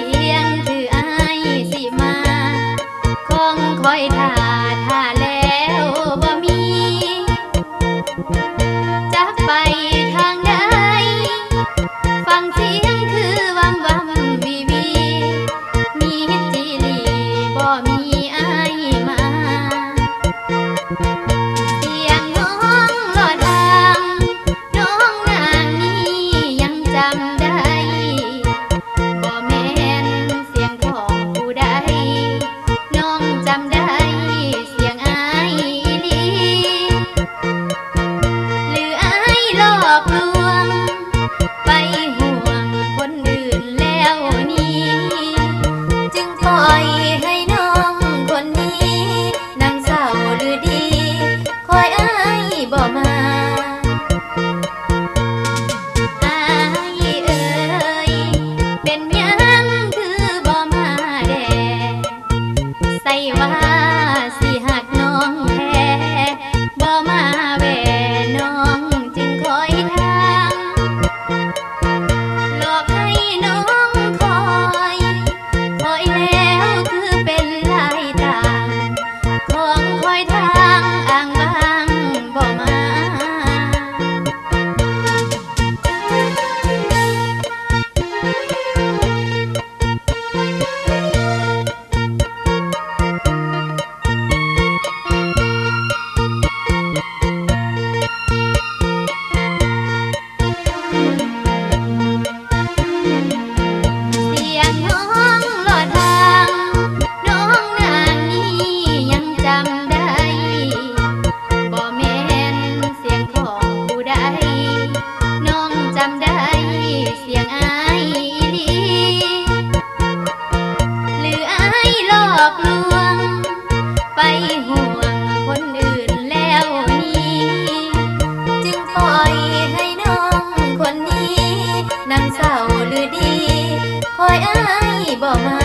สียงคืออายสิมาคงคอยท่าแล้วบ่มีจักไปทางใดฟังเสียงคือวัมวัมวีวีมีจิลีบ่มีอายมาเสียงน้องหลอดอ่างน้องนางนี้ยังจำได้บ่แม่นเสียงของผู้ใดน้องจำได้เสียงอายอีหลีหรืออายหลอกลวงไปห่วงคนอื่นแล้วนี้จึงปล่อยให้น้องคนนี้นั่งเศร้าหรือดีคอยอายบ่มาอายเอ่ยเป็นหยังคือบ่มาแดใส่ว่าสิหักน้องแท้บ่มาแวน้องจึงคอยทางหลอกให้น้องคอยแล้วคือเป็นลายตางของคอยทางอ้างว้างบ่มา เสียงน้องหลอดทางน้องนางนี้ยังจำได้บ่แม่นเสียงของผู้ใดน้องจำได้เสียงอายอีหลีหรืออายหลอกลวงไปห่วงคนอื่นแล้วนี้จึงปล่อยให้น้องคนนี้นั่งเศร้าหรือดีคอยอายบ่มา